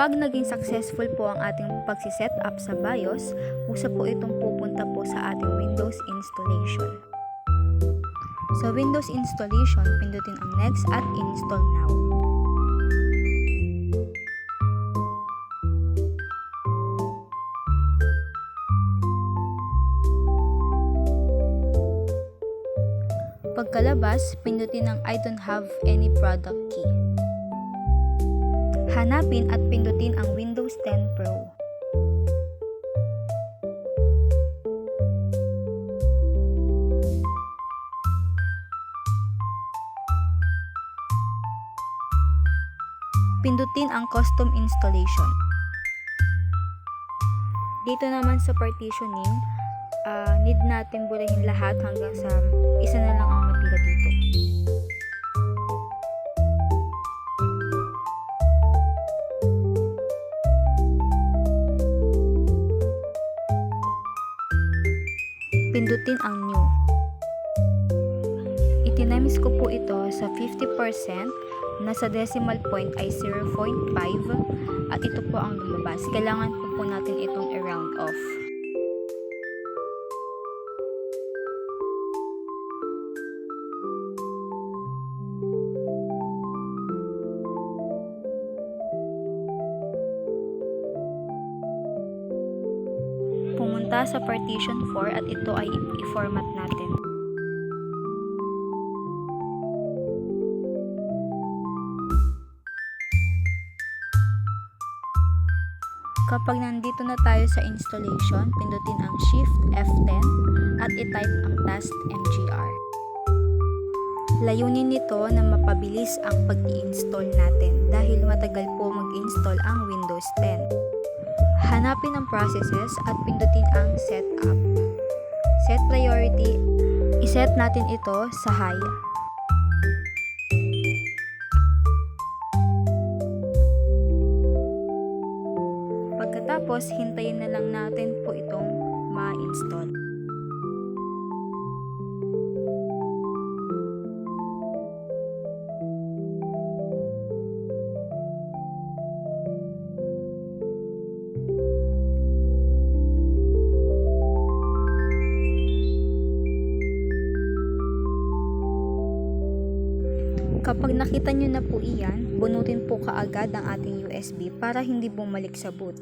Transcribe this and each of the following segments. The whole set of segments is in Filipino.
Kapag naging successful po ang ating pagsiset up sa BIOS, usa po itong pupunta po sa ating Windows installation. Sa Windows installation, pindutin ang Next at Install Now. Pagkalabas, pindutin ang I don't have any product key. Hanapin at pindutin ang Windows 10 Pro. Pindutin ang Custom Installation. Dito naman sa partitioning, need natin burahin lahat hanggang sa isa na lang ang matira dito. Pindutin ang New. Itinamis ko po ito sa 50%, nasa decimal point ay 0.5 at ito po ang lumabas. Kailangan po natin itong i-round off. Pumunta sa partition 4 at ito ay i-format natin. Kapag nandito na tayo sa installation, pindutin ang Shift F10 at i-type ang task mgr. Layunin nito na mapabilis ang pag-i-install natin dahil matagal po mag-install ang Windows 10. Hanapin ang processes at pindutin ang Setup. Set priority, iset natin ito sa high. Pagkatapos, hintayin na lang natin po itong ma-install. Kapag nakita nyo na po iyan, bunutin po kaagad ang ating USB para hindi bumalik sa boot.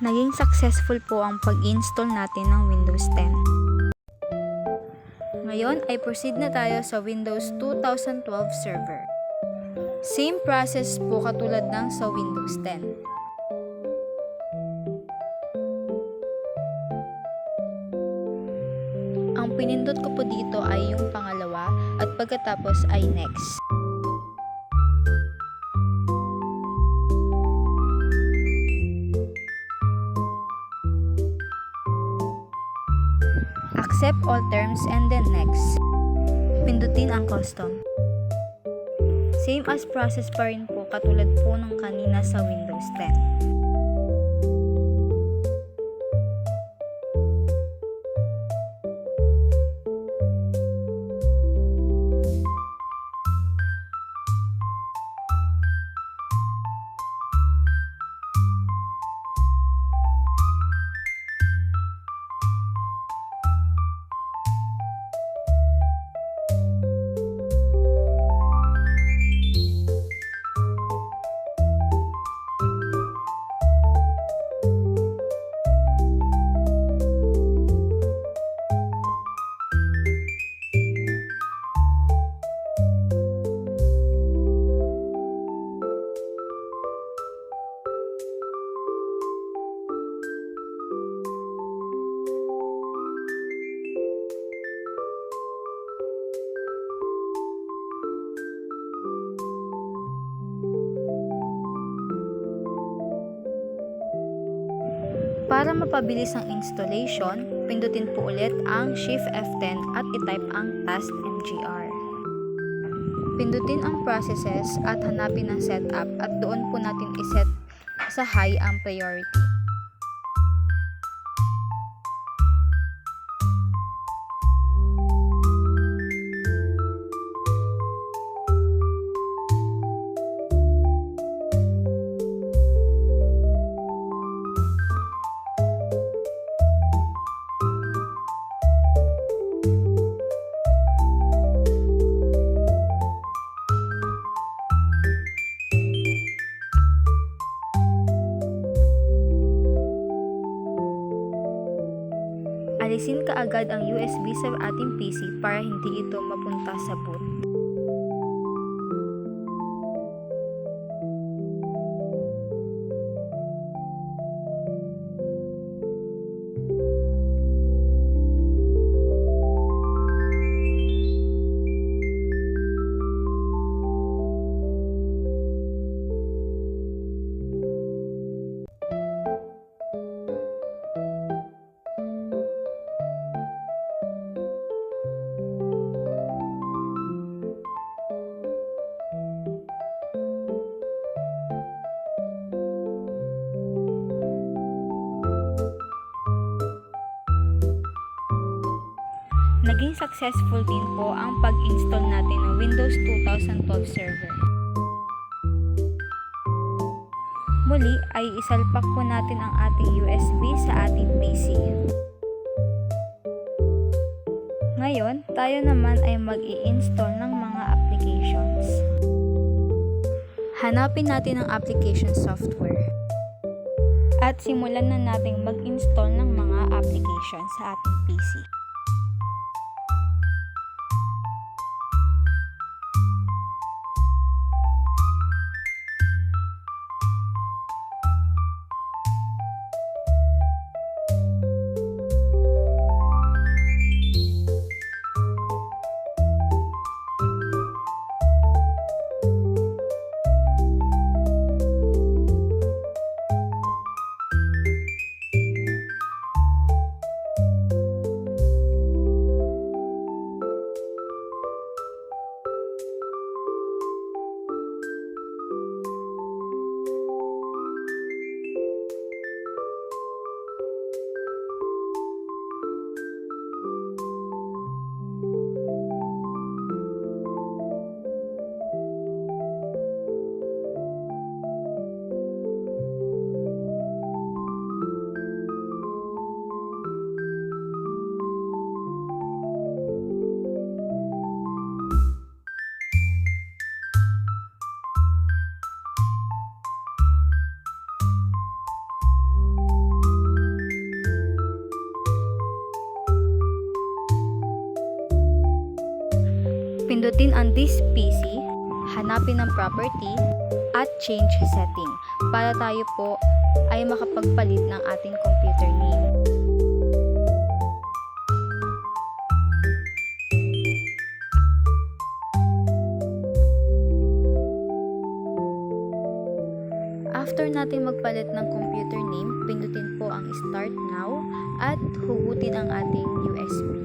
Naging successful po ang pag-install natin ng Windows 10. Ngayon ay proceed na tayo sa Windows 2012 server. Same process po katulad ng sa Windows 10. Ang pinindot ko po dito ay yung pangalawa at pagkatapos ay next. Accept all terms and then next. Pindutin ang custom. Same as process pa rin po katulad po ng kanina sa Windows 10. Para mapabilis ang installation, pindutin po ulit ang Shift F10 at i-type ang task.mgr. Pindutin ang processes at hanapin ang setup at doon po natin iset sa high ang priority. Alisin kaagad ang USB sa ating PC para hindi ito mapunta sa boot. Naging successful din po ang pag-install natin ng Windows 2012 server. Muli ay isalpak po natin ang ating USB sa ating PC. Ngayon, tayo naman ay mag-i-install ng mga applications. Hanapin natin ang application software. At simulan na natin mag-install ng mga applications sa ating PC. Pindutin ang This PC, hanapin ang Property, at Change Setting para tayo po ay makapagpalit ng ating computer name. After natin magpalit ng computer name, pindutin po ang Start Now at hugutin ang ating USB.